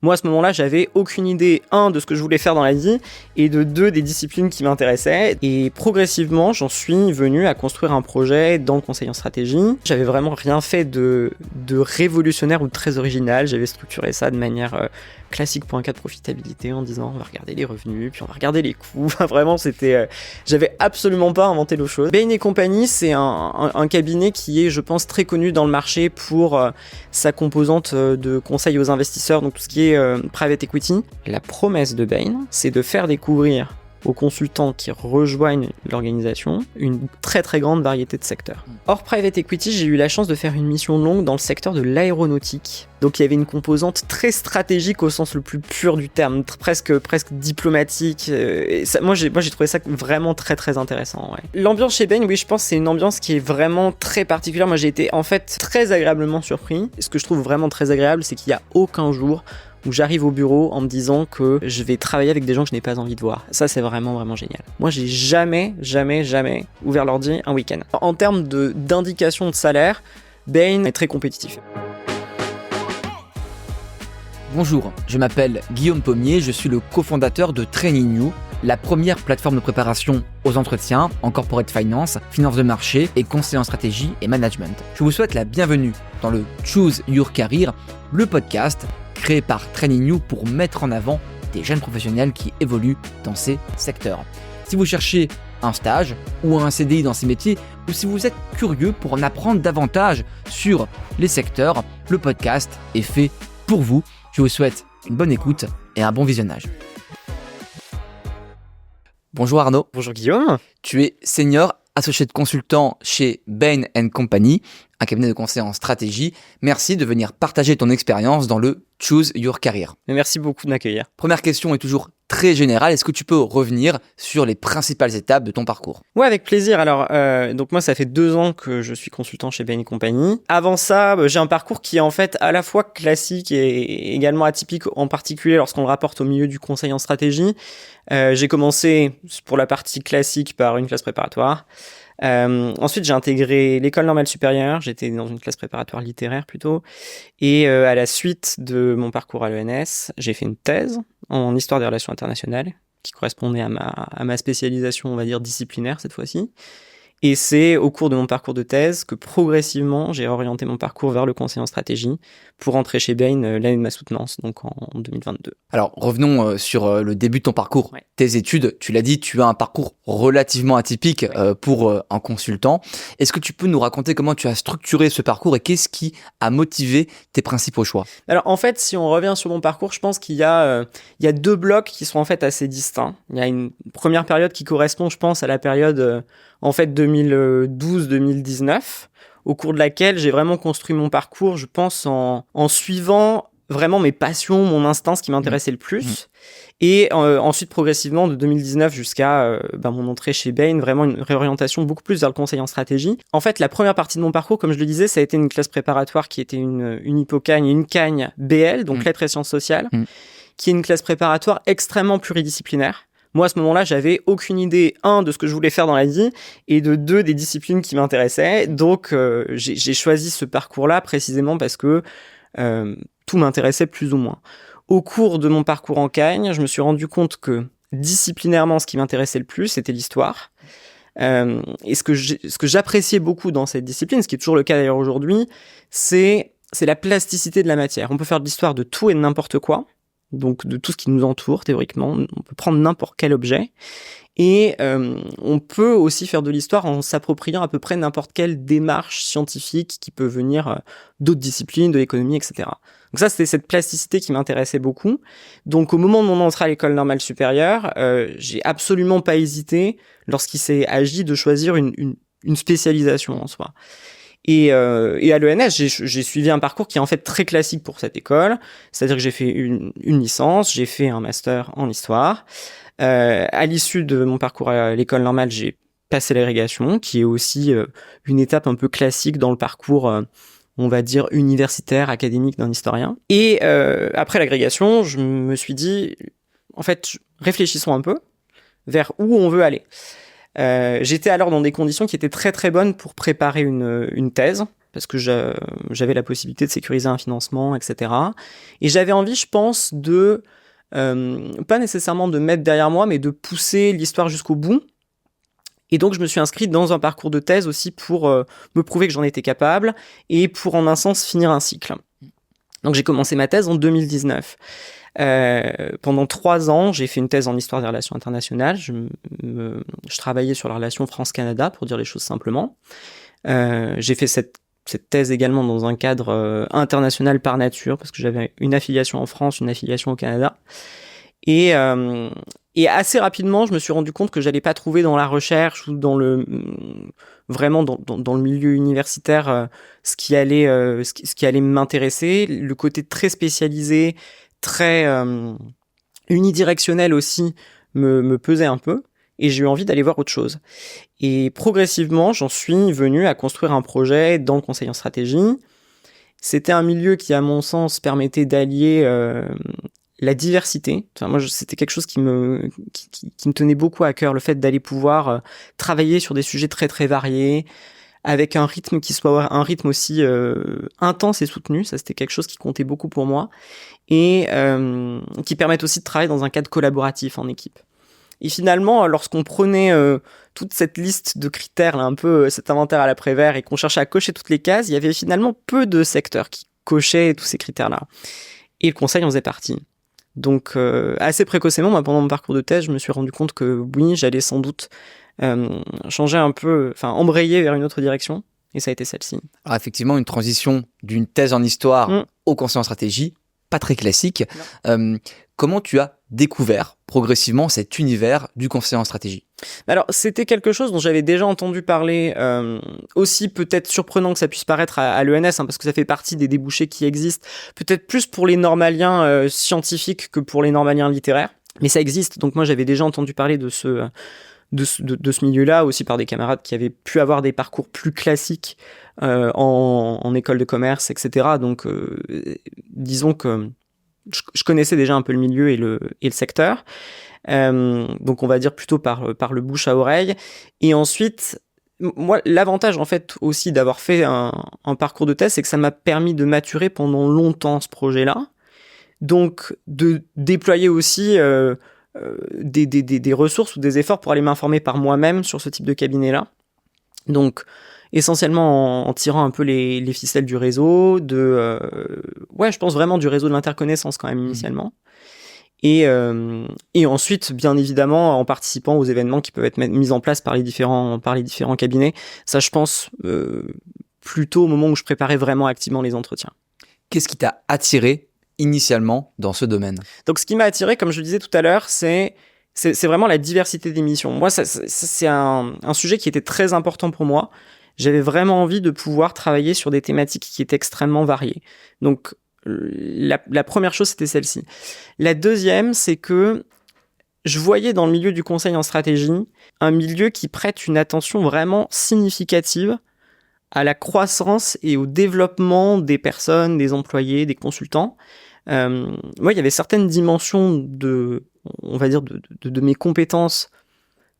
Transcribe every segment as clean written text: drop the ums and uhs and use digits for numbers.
Moi, à ce moment-là, j'avais aucune idée, de ce que je voulais faire dans la vie, et de deux, des disciplines qui m'intéressaient. Et progressivement, j'en suis venu à construire un projet dans le conseil en stratégie. J'avais vraiment rien fait de révolutionnaire ou de très original. J'avais structuré ça de manière classique pour un cas de profitabilité en disant on va regarder les revenus, puis on va regarder les coûts. Vraiment, j'avais absolument pas inventé l'eau chose. Bain & Company, c'est un cabinet qui est, je pense, très connu dans le marché pour sa composante de conseil aux investisseurs, donc tout ce qui est private equity. La promesse de Bain, c'est de faire découvrir aux consultants qui rejoignent l'organisation une très très grande variété de secteurs. Hors private equity, j'ai eu la chance de faire une mission longue dans le secteur de l'aéronautique. Donc il y avait une composante très stratégique au sens le plus pur du terme, presque diplomatique. Et ça, moi j'ai trouvé ça vraiment très très intéressant. Ouais. L'ambiance chez Bain, oui, je pense que c'est une ambiance qui est vraiment très particulière. Moi j'ai été en fait très agréablement surpris. Et ce que je trouve vraiment très agréable, c'est qu'il n'y a aucun jour où j'arrive au bureau en me disant que je vais travailler avec des gens que je n'ai pas envie de voir. Ça, c'est vraiment, vraiment génial. Moi, j'ai jamais ouvert l'ordi un week-end. En termes d'indication de salaire, Bain est très compétitif. Bonjour, je m'appelle Guillaume Pommier, je suis le cofondateur de Training You, la première plateforme de préparation aux entretiens en corporate finance, finance de marché et conseil en stratégie et management. Je vous souhaite la bienvenue dans le Choose Your Career, le podcast créé par Training You pour mettre en avant des jeunes professionnels qui évoluent dans ces secteurs. Si vous cherchez un stage ou un CDI dans ces métiers, ou si vous êtes curieux pour en apprendre davantage sur les secteurs, le podcast est fait pour vous. Je vous souhaite une bonne écoute et un bon visionnage. Bonjour Arnaud. Bonjour Guillaume. Tu es senior associé de consultant chez Bain & Company, un cabinet de conseil en stratégie. Merci de venir partager ton expérience dans le Choose Your Career. Merci beaucoup de m'accueillir. Première question est toujours très générale. Est-ce que tu peux revenir sur les principales étapes de ton parcours ? Ouais, avec plaisir. Alors, donc moi, ça fait 2 ans que je suis consultant chez Bain & Company. Avant ça, j'ai un parcours qui est en fait à la fois classique et également atypique, en particulier lorsqu'on le rapporte au milieu du conseil en stratégie. J'ai commencé pour la partie classique par une classe préparatoire. Ensuite, j'ai intégré l'école normale supérieure. J'étais dans une classe préparatoire littéraire plutôt. Et à la suite de mon parcours à l'ENS, j'ai fait une thèse en histoire des relations internationales qui correspondait à ma spécialisation, on va dire, disciplinaire cette fois-ci. Et c'est au cours de mon parcours de thèse que progressivement, j'ai orienté mon parcours vers le conseil en stratégie pour rentrer chez Bain l'année de ma soutenance, donc en 2022. Alors, revenons sur le début de ton parcours. Ouais. Tes études, tu l'as dit, tu as un parcours relativement atypique pour un consultant. Est-ce que tu peux nous raconter comment tu as structuré ce parcours et qu'est-ce qui a motivé tes principaux choix ? Alors, en fait, si on revient sur mon parcours, je pense qu'il y a 2 blocs qui sont en fait assez distincts. Il y a une première période qui correspond, je pense, à la période en fait 2012-2019, au cours de laquelle j'ai vraiment construit mon parcours, je pense, en suivant vraiment mes passions, mon instinct, ce qui m'intéressait le plus. Et ensuite, progressivement, de 2019 jusqu'à mon entrée chez Bain, vraiment une réorientation beaucoup plus vers le conseil en stratégie. En fait, la première partie de mon parcours, comme je le disais, ça a été une classe préparatoire qui était une hypocagne et une cagne BL, donc lettres et sciences sociales, qui est une classe préparatoire extrêmement pluridisciplinaire. Moi, à ce moment-là, j'avais aucune idée, de ce que je voulais faire dans la vie, et de 2, des disciplines qui m'intéressaient. Donc, j'ai choisi ce parcours-là précisément parce que tout m'intéressait plus ou moins. Au cours de mon parcours en Cagne, je me suis rendu compte que disciplinairement, ce qui m'intéressait le plus, c'était l'histoire. Et ce que j'appréciais beaucoup dans cette discipline, ce qui est toujours le cas d'ailleurs aujourd'hui, c'est la plasticité de la matière. On peut faire de l'histoire de tout et de n'importe quoi. Donc de tout ce qui nous entoure théoriquement, on peut prendre n'importe quel objet et on peut aussi faire de l'histoire en s'appropriant à peu près n'importe quelle démarche scientifique qui peut venir d'autres disciplines, de l'économie, etc. Donc ça, c'était cette plasticité qui m'intéressait beaucoup. Donc au moment de mon entrée à l'école normale supérieure, j'ai absolument pas hésité lorsqu'il s'est agi de choisir une spécialisation en soi. Et à l'ENS, j'ai suivi un parcours qui est en fait très classique pour cette école, c'est-à-dire que j'ai fait une licence, j'ai fait un master en histoire. À l'issue de mon parcours à l'école normale, j'ai passé l'agrégation, qui est aussi une étape un peu classique dans le parcours, on va dire, universitaire, académique d'un historien. Et après l'agrégation, je me suis dit, en fait, réfléchissons un peu vers où on veut aller. J'étais alors dans des conditions qui étaient très très bonnes pour préparer une thèse, parce que j'avais la possibilité de sécuriser un financement, etc. Et j'avais envie, je pense, de pas nécessairement de mettre derrière moi, mais de pousser l'histoire jusqu'au bout. Et donc, je me suis inscrit dans un parcours de thèse aussi pour me prouver que j'en étais capable et pour, en un sens, finir un cycle. Donc, j'ai commencé ma thèse en 2019. Pendant 3 ans, j'ai fait une thèse en histoire des relations internationales. Je travaillais sur la relation France-Canada, pour dire les choses simplement. J'ai fait cette thèse également dans un cadre international par nature, parce que j'avais une affiliation en France, une affiliation au Canada. Et assez rapidement, je me suis rendu compte que j'allais pas trouver dans la recherche ou dans vraiment dans le milieu universitaire ce qui allait m'intéresser. Le côté très spécialisé, très unidirectionnel aussi me pesait un peu. Et j'ai eu envie d'aller voir autre chose. Et progressivement, j'en suis venu à construire un projet dans le conseil en stratégie. C'était un milieu qui, à mon sens, permettait d'allier la diversité. Enfin, moi, c'était quelque chose qui me tenait beaucoup à cœur, le fait d'aller pouvoir travailler sur des sujets très très variés, avec un rythme qui soit un rythme aussi intense et soutenu. Ça, c'était quelque chose qui comptait beaucoup pour moi, et qui permette aussi de travailler dans un cadre collaboratif en équipe. Et finalement, lorsqu'on prenait toute cette liste de critères, là, un peu cet inventaire à l'après-vert, et qu'on cherchait à cocher toutes les cases, il y avait finalement peu de secteurs qui cochaient tous ces critères-là. Et le conseil en faisait partie. Donc, assez précocement, moi, pendant mon parcours de thèse, je me suis rendu compte que oui, j'allais sans doute changer un peu, enfin embrayer vers une autre direction. Et ça a été celle-ci. Alors effectivement, une transition d'une thèse en histoire au conseil en stratégie, pas très classique. Comment tu as découvert progressivement cet univers du conseil en stratégie ? Alors, c'était quelque chose dont j'avais déjà entendu parler, aussi peut-être surprenant que ça puisse paraître à l'ENS, parce que ça fait partie des débouchés qui existent, peut-être plus pour les normaliens scientifiques que pour les normaliens littéraires, mais ça existe. Donc moi, j'avais déjà entendu parler de ce milieu-là, aussi par des camarades qui avaient pu avoir des parcours plus classiques en école de commerce, etc. Donc, disons que je connaissais déjà un peu le milieu et le secteur. Donc on va dire plutôt par le bouche à oreille. Et ensuite, moi, l'avantage en fait aussi d'avoir fait un parcours de thèse, c'est que ça m'a permis de maturer pendant longtemps ce projet-là. Donc de déployer aussi des ressources ou des efforts pour aller m'informer par moi-même sur ce type de cabinet-là. Donc essentiellement en tirant un peu les ficelles du réseau, je pense vraiment du réseau de l'interconnaissance quand même initialement. Et ensuite, bien évidemment, en participant aux événements qui peuvent être mis en place par les différents cabinets. Ça, je pense, plutôt au moment où je préparais vraiment activement les entretiens. Qu'est-ce qui t'a attiré initialement dans ce domaine ? Donc, ce qui m'a attiré, comme je le disais tout à l'heure, c'est vraiment la diversité des missions. Moi, c'est un sujet qui était très important pour moi. J'avais vraiment envie de pouvoir travailler sur des thématiques qui étaient extrêmement variées. Donc, la première chose, c'était celle-ci. La deuxième, c'est que je voyais dans le milieu du conseil en stratégie un milieu qui prête une attention vraiment significative à la croissance et au développement des personnes, des employés, des consultants. Moi, il y avait certaines dimensions de mes compétences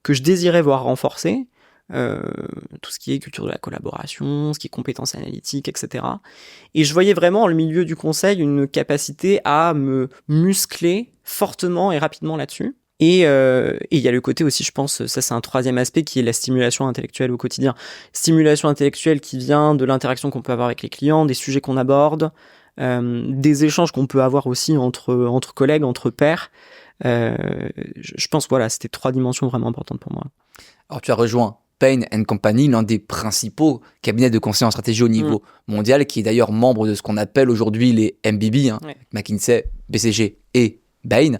que je désirais voir renforcées. Tout ce qui est culture de la collaboration, ce qui est compétences analytiques, etc. Et je voyais vraiment dans le milieu du conseil une capacité à me muscler fortement et rapidement là-dessus. Et il y a le côté aussi, je pense, ça c'est un troisième aspect qui est la stimulation intellectuelle au quotidien. Stimulation intellectuelle qui vient de l'interaction qu'on peut avoir avec les clients, des sujets qu'on aborde, des échanges qu'on peut avoir aussi entre collègues, entre pairs. Je pense, voilà, c'était 3 dimensions vraiment importantes pour moi. Alors tu as rejoint Bain & Company, l'un des principaux cabinets de conseil en stratégie au niveau mondial, qui est d'ailleurs membre de ce qu'on appelle aujourd'hui les MBB, McKinsey, BCG et Bain.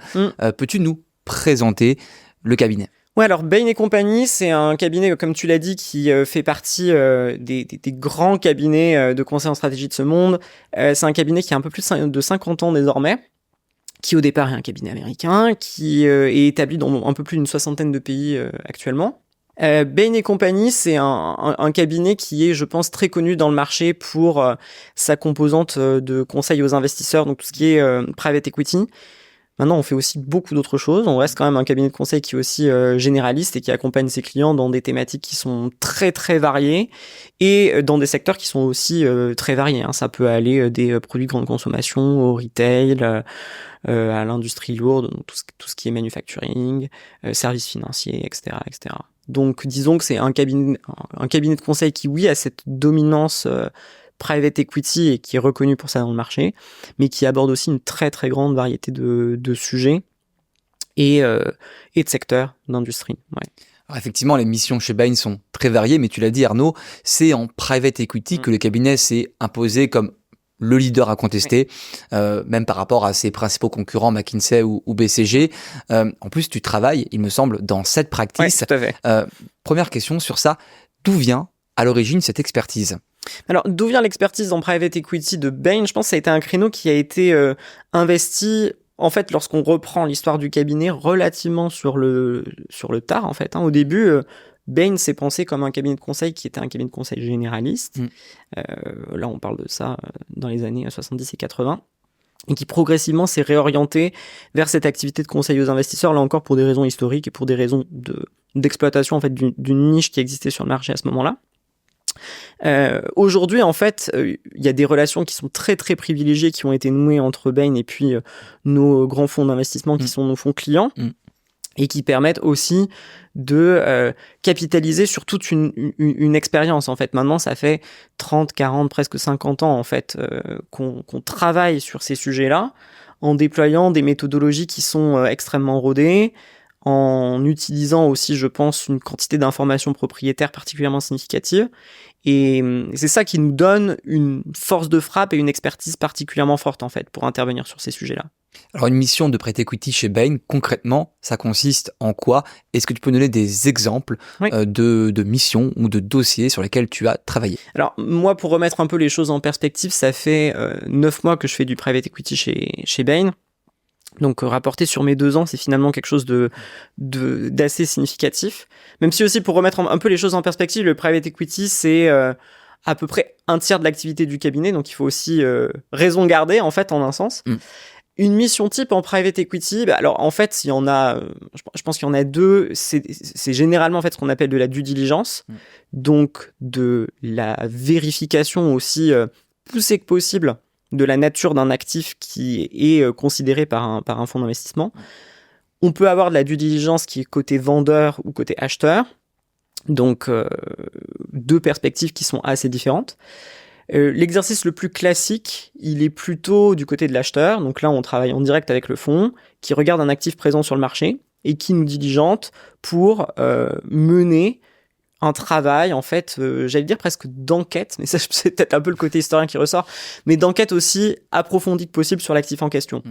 Peux-tu nous présenter le cabinet ? Ouais, alors Bain & Company, c'est un cabinet, comme tu l'as dit, qui fait partie des grands cabinets de conseil en stratégie de ce monde. C'est un cabinet qui a un peu plus de 50 ans désormais, qui au départ est un cabinet américain, qui est établi dans un peu plus d'une 60aine de pays actuellement. Bain & Company, c'est un cabinet qui est, je pense, très connu dans le marché pour sa composante de conseil aux investisseurs, donc tout ce qui est private equity. Maintenant, on fait aussi beaucoup d'autres choses. On reste quand même un cabinet de conseil qui est aussi généraliste et qui accompagne ses clients dans des thématiques qui sont très très variées et dans des secteurs qui sont aussi très variés. Hein. Ça peut aller des produits de grande consommation au retail, à l'industrie lourde, donc tout ce qui est manufacturing, services financiers, etc., etc. Donc, disons que c'est un cabinet de conseil qui, oui, a cette dominance private equity et qui est reconnu pour ça dans le marché, mais qui aborde aussi une très très grande variété de sujets et de secteurs d'industrie. Ouais. Alors effectivement, les missions chez Bain sont très variées, mais tu l'as dit Arnaud, c'est en private equity que le cabinet s'est imposé comme le leader à contester, même par rapport à ses principaux concurrents McKinsey ou BCG. En plus, tu travailles, il me semble, dans cette practice. Ouais, tout à fait. Première question sur ça, d'où vient à l'origine cette expertise ? Alors, d'où vient l'expertise en private equity de Bain ? Je pense que ça a été un créneau qui a été investi, en fait, lorsqu'on reprend l'histoire du cabinet relativement sur le tard, en fait. Hein. Au début, Bain s'est pensé comme un cabinet de conseil qui était un cabinet de conseil généraliste. Là, on parle de ça dans les années 70 et 80. Et qui progressivement s'est réorienté vers cette activité de conseil aux investisseurs, là encore pour des raisons historiques et pour des raisons d'exploitation en fait d'une niche qui existait sur le marché à ce moment-là. Aujourd'hui, en fait, il y a des relations qui sont très très privilégiées qui ont été nouées entre Bain et puis nos grands fonds d'investissement qui sont nos fonds clients et qui permettent aussi de capitaliser sur toute une expérience. En fait, maintenant, ça fait 30, 40, presque 50 ans en fait qu'on travaille sur ces sujets-là en déployant des méthodologies qui sont extrêmement rodées, en utilisant aussi, je pense, une quantité d'informations propriétaires particulièrement significative. Et c'est ça qui nous donne une force de frappe et une expertise particulièrement forte, en fait, pour intervenir sur ces sujets-là. Alors, une mission de private equity chez Bain, concrètement, ça consiste en quoi ? Est-ce que tu peux donner des exemples de missions ou de dossiers sur lesquels tu as travaillé ? Alors, moi, pour remettre un peu les choses en perspective, ça fait 9 mois que je fais du private equity chez Bain. Donc rapporter sur mes 2 ans, c'est finalement quelque chose d'assez significatif. Même si aussi, pour remettre un peu les choses en perspective, le private equity, c'est à peu près un tiers de l'activité du cabinet. Donc il faut aussi raison garder, en fait, en un sens. Une mission type en private equity, alors en fait, il y en a, je pense qu'il y en a 2. C'est généralement en fait ce qu'on appelle de la due diligence, donc de la vérification aussi poussée que possible de la nature d'un actif qui est considéré par un fonds d'investissement. On peut avoir de la due diligence qui est côté vendeur ou côté acheteur, donc 2 perspectives qui sont assez différentes. L'exercice le plus classique, il est plutôt du côté de l'acheteur. Donc là, on travaille en direct avec le fonds qui regarde un actif présent sur le marché et qui nous diligente pour mener un travail, en fait, j'allais dire presque d'enquête, mais ça, c'est peut-être un peu le côté historien qui ressort, mais d'enquête aussi approfondie que possible sur l'actif en question.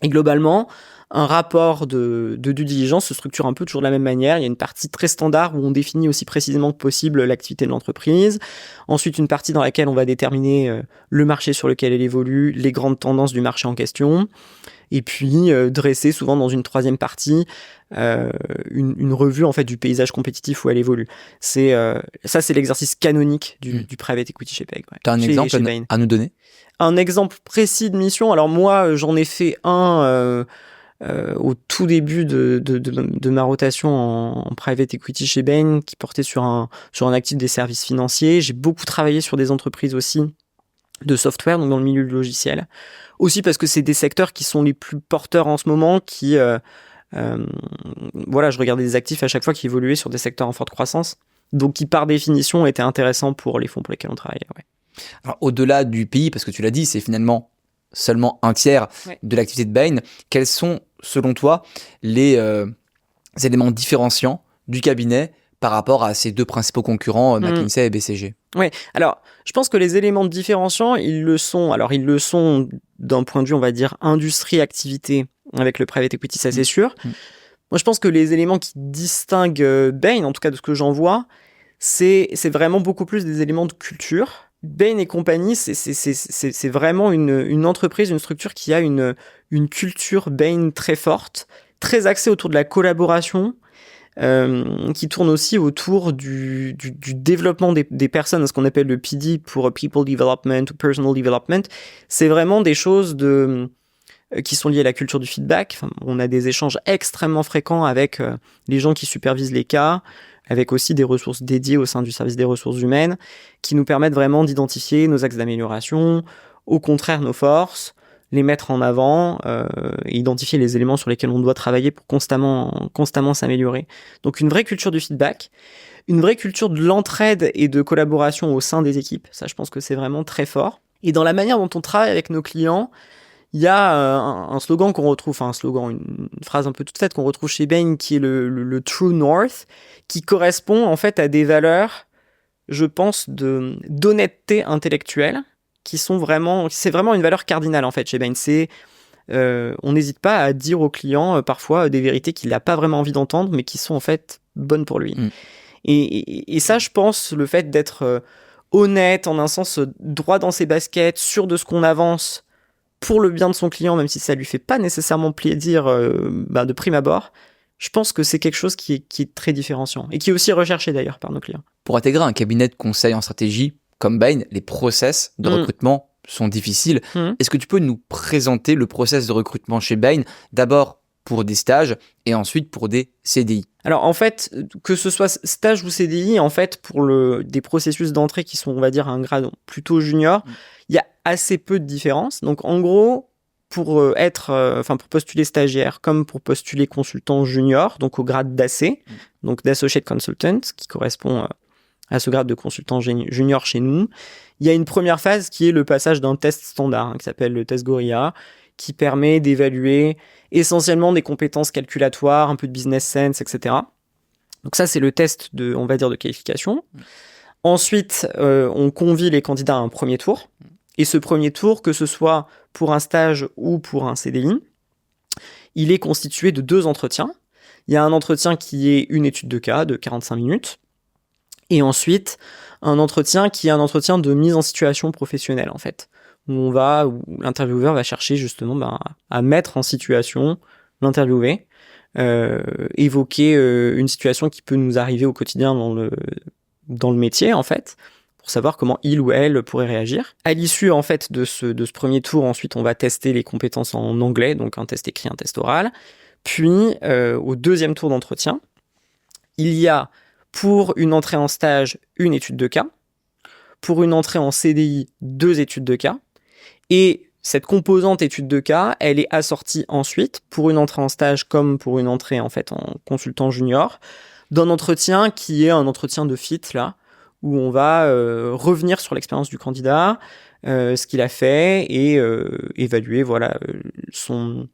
Et globalement, un rapport de due diligence se structure un peu toujours de la même manière. Il y a une partie très standard où on définit aussi précisément que possible l'activité de l'entreprise. Ensuite, une partie dans laquelle on va déterminer le marché sur lequel elle évolue, les grandes tendances du marché en question. Et puis dresser souvent dans une 3e partie une revue en fait du paysage compétitif où elle évolue. Ça, c'est l'exercice canonique du private equity chez PEG. Ouais. Tu as un exemple à nous donner ? Un exemple précis de mission. Alors moi, j'en ai fait un au tout début de ma rotation en private equity chez Bain qui portait sur un actif des services financiers. J'ai beaucoup travaillé sur des entreprises aussi de software, donc dans le milieu du logiciel. Aussi parce que c'est des secteurs qui sont les plus porteurs en ce moment, qui, je regardais des actifs à chaque fois qui évoluaient sur des secteurs en forte croissance, donc qui par définition étaient intéressants pour les fonds pour lesquels on travaillait. Ouais. Alors au-delà du pays, parce que tu l'as dit, c'est finalement seulement un tiers de l'activité de Bain, quels sont selon toi les éléments différenciants du cabinet par rapport à ses 2 principaux concurrents, McKinsey et BCG ? Oui, alors je pense que les éléments différenciants, ils le sont d'un point de vue, on va dire, industrie-activité avec le private equity, ça c'est sûr. Moi je pense que les éléments qui distinguent Bain, en tout cas de ce que j'en vois, c'est vraiment beaucoup plus des éléments de culture. Bain et compagnie, c'est vraiment une entreprise, une structure qui a une culture Bain très forte, très axée autour de la collaboration, qui tourne aussi autour du développement des personnes, ce qu'on appelle le PD pour People Development ou Personal Development. C'est vraiment des choses qui sont liées à la culture du feedback. Enfin, on a des échanges extrêmement fréquents avec les gens qui supervisent les cas, avec aussi des ressources dédiées au sein du service des ressources humaines, qui nous permettent vraiment d'identifier nos axes d'amélioration, au contraire nos forces, les mettre en avant et identifier les éléments sur lesquels on doit travailler pour constamment s'améliorer. Donc une vraie culture du feedback, une vraie culture de l'entraide et de collaboration au sein des équipes. Ça, je pense que c'est vraiment très fort. Et dans la manière dont on travaille avec nos clients, il y a un slogan qu'on retrouve, enfin un slogan, une phrase un peu toute faite qu'on retrouve chez Bain, qui est le True North, qui correspond en fait à des valeurs, je pense, d'honnêteté intellectuelle, c'est vraiment une valeur cardinale en fait chez Bain. On n'hésite pas à dire au client parfois des vérités qu'il n'a pas vraiment envie d'entendre, mais qui sont en fait bonnes pour lui. Et ça, je pense, le fait d'être honnête, en un sens droit dans ses baskets, sûr de ce qu'on avance pour le bien de son client, même si ça lui fait pas nécessairement plaisir de prime abord, je pense que c'est quelque chose qui est très différenciant et qui est aussi recherché d'ailleurs par nos clients. Pour intégrer un cabinet de conseil en stratégie comme Bain, les process de recrutement sont difficiles. Est-ce que tu peux nous présenter le process de recrutement chez Bain, d'abord pour des stages et ensuite pour des CDI? Alors en fait, que ce soit stage ou CDI, en fait, pour des processus d'entrée qui sont, on va dire, à un grade plutôt junior, il y a assez peu de différence. Donc en gros, pour postuler stagiaire comme pour postuler consultant junior, donc au grade d'AC, donc d'associate consultant, qui correspond à ce grade de consultant junior chez nous, il y a une première phase qui est le passage d'un test standard qui s'appelle le test Gorilla, qui permet d'évaluer essentiellement des compétences calculatoires, un peu de business sense, etc. Donc ça, c'est le test de qualification. Ensuite, on convie les candidats à un premier tour. Et ce premier tour, que ce soit pour un stage ou pour un CDI, il est constitué de 2 entretiens. Il y a un entretien qui est une étude de cas de 45 minutes. Et ensuite, un entretien qui est un entretien de mise en situation professionnelle, en fait. Où l'intervieweur va chercher justement à mettre en situation l'interviewé, évoquer une situation qui peut nous arriver au quotidien dans le métier, en fait, pour savoir comment il ou elle pourrait réagir. À l'issue, en fait, de ce premier tour, ensuite, on va tester les compétences en anglais, donc un test écrit, un test oral. Puis, au deuxième tour d'entretien, il y a, pour une entrée en stage, une étude de cas. Pour une entrée en CDI, 2 études de cas. Et cette composante étude de cas, elle est assortie ensuite, pour une entrée en stage comme pour une entrée en fait en consultant junior, d'un entretien qui est un entretien de fit, là, où on va revenir sur l'expérience du candidat, ce qu'il a fait, et évaluer son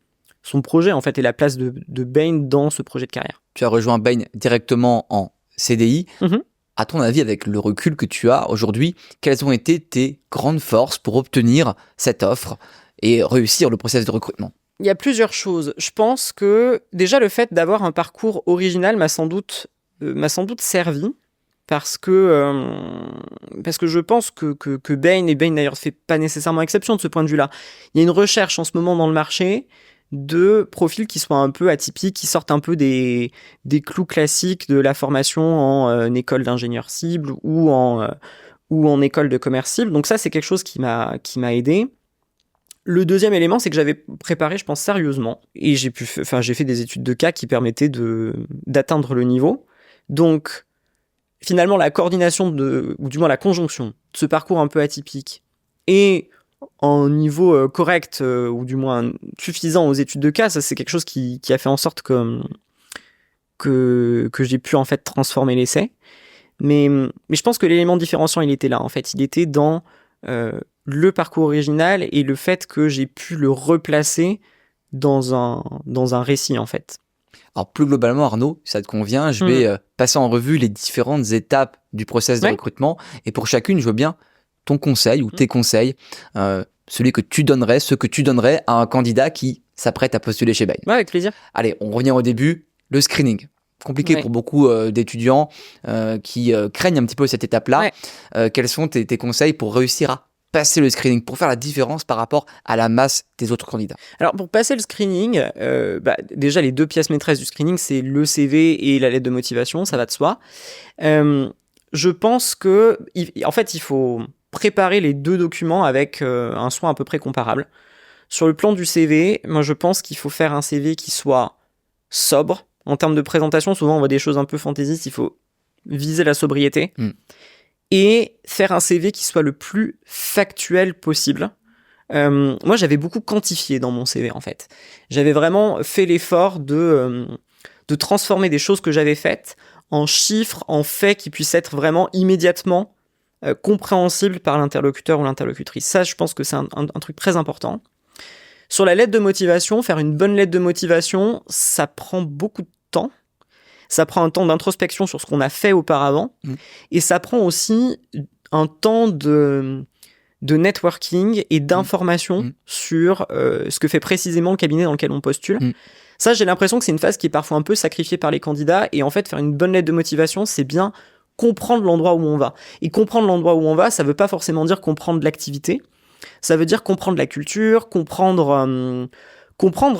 projet en fait, et la place de Bain dans ce projet de carrière. Tu as rejoint Bain directement en CDI. À ton avis, avec le recul que tu as aujourd'hui, quelles ont été tes grandes forces pour obtenir cette offre et réussir le processus de recrutement? Il y a plusieurs choses. Je pense que déjà le fait d'avoir un parcours original m'a sans doute servi, parce que je pense que Bain, et Bain d'ailleurs fait pas nécessairement exception de ce point de vue-là, il y a une recherche en ce moment dans le marché de profils qui soient un peu atypiques, qui sortent un peu des clous classiques de la formation en école d'ingénieur cible ou en école de commerce cible. Donc ça, c'est quelque chose qui m'a aidé. Le deuxième élément, c'est que j'avais préparé, je pense, sérieusement, et j'ai fait des études de cas qui permettaient d'atteindre le niveau. Donc finalement, la coordination ou du moins la conjonction de ce parcours un peu atypique et en niveau correct, ou du moins suffisant aux études de cas, ça c'est quelque chose qui a fait en sorte que j'ai pu en fait transformer l'essai. Mais je pense que l'élément différenciant, il était là en fait. Il était dans le parcours original et le fait que j'ai pu le replacer dans un récit en fait. Alors plus globalement, Arnaud, ça te convient, je vais passer en revue les différentes étapes du process de recrutement, et pour chacune, je veux bien ton conseil ou tes conseils, ceux que tu donnerais à un candidat qui s'apprête à postuler chez Bain. Ouais, avec plaisir. Allez, on revient au début, le screening. Compliqué pour beaucoup d'étudiants qui craignent un petit peu cette étape-là. Quels sont tes conseils pour réussir à passer le screening, pour faire la différence par rapport à la masse des autres candidats? Alors, pour passer le screening, déjà, les 2 pièces maîtresses du screening, c'est le CV et la lettre de motivation, ça va de soi. Je pense en fait, il faut préparer les 2 documents avec un soin à peu près comparable. Sur le plan du CV, moi je pense qu'il faut faire un CV qui soit sobre. En termes de présentation, souvent on voit des choses un peu fantaisistes, il faut viser la sobriété. Et faire un CV qui soit le plus factuel possible. Moi j'avais beaucoup quantifié dans mon CV en fait. J'avais vraiment fait l'effort de transformer des choses que j'avais faites en chiffres, en faits qui puissent être vraiment immédiatement compréhensibles par l'interlocuteur ou l'interlocutrice. Ça, je pense que c'est un truc très important. Sur la lettre de motivation, faire une bonne lettre de motivation, ça prend beaucoup de temps. Ça prend un temps d'introspection sur ce qu'on a fait auparavant. Et ça prend aussi un temps de networking et d'information sur ce que fait précisément le cabinet dans lequel on postule. Ça, j'ai l'impression que c'est une phase qui est parfois un peu sacrifiée par les candidats. Et en fait, faire une bonne lettre de motivation, c'est bien comprendre l'endroit où on va. Et comprendre l'endroit où on va, ça veut pas forcément dire comprendre l'activité. Ça veut dire comprendre la culture, comprendre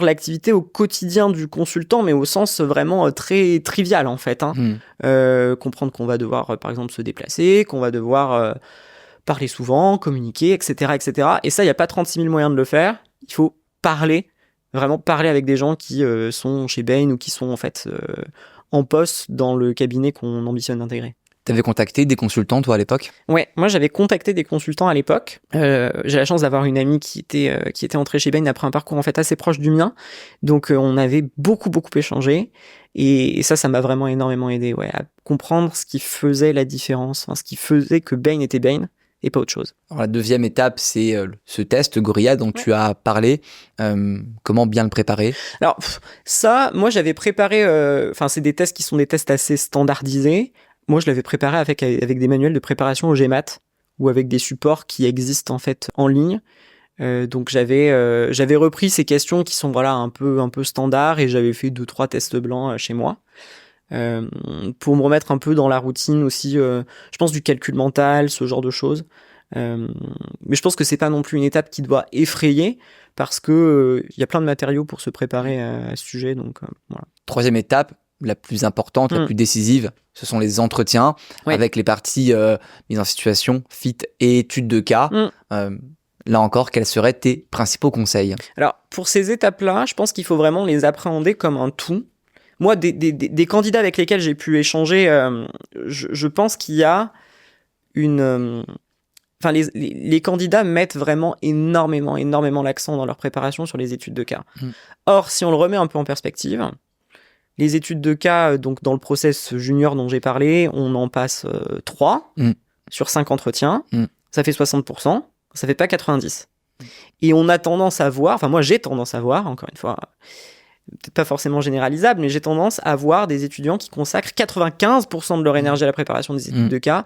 l'activité au quotidien du consultant, mais au sens vraiment très trivial, en fait. Comprendre qu'on va devoir, par exemple, se déplacer, qu'on va devoir parler souvent, communiquer, etc., etc. Et ça, il n'y a pas 36 000 moyens de le faire. Il faut vraiment parler avec des gens qui sont chez Bain ou qui sont, en fait, en poste dans le cabinet qu'on ambitionne d'intégrer. T'avais contacté des consultants, toi, à l'époque ? Ouais, moi j'avais contacté des consultants à l'époque. J'ai la chance d'avoir une amie qui était entrée chez Bain après un parcours en fait assez proche du mien. Donc on avait beaucoup échangé. Et ça m'a vraiment énormément aidé à comprendre ce qui faisait la différence, ce qui faisait que Bain était Bain et pas autre chose. Alors, la deuxième étape, c'est ce test Gorilla dont tu as parlé. Comment bien le préparer ? Alors ça, moi j'avais préparé, c'est des tests qui sont des tests assez standardisés. Moi, je l'avais préparé avec des manuels de préparation au GMAT ou avec des supports qui existent en fait en ligne. Donc j'avais repris ces questions qui sont un peu standards et j'avais fait 2-3 tests blancs chez moi pour me remettre un peu dans la routine aussi. Je pense du calcul mental, ce genre de choses. Mais je pense que c'est pas non plus une étape qui doit effrayer parce que y a plein de matériaux pour se préparer à ce sujet. Donc voilà. Troisième étape, la plus importante, la plus décisive, ce sont les entretiens avec les parties mise en situation, fit et études de cas. Là encore, quels seraient tes principaux conseils ? Alors, pour ces étapes-là, je pense qu'il faut vraiment les appréhender comme un tout. Moi, des candidats avec lesquels j'ai pu échanger, je pense qu'il y a les candidats mettent vraiment énormément l'accent dans leur préparation sur les études de cas. Or, si on le remet un peu en perspective, les études de cas, donc dans le process junior dont j'ai parlé, on en passe 3 sur 5 entretiens. Ça fait 60%, ça fait pas 90%. Et on a tendance à voir, moi j'ai tendance à voir, encore une fois, peut-être pas forcément généralisable, mais j'ai tendance à voir des étudiants qui consacrent 95% de leur énergie à la préparation des études de cas.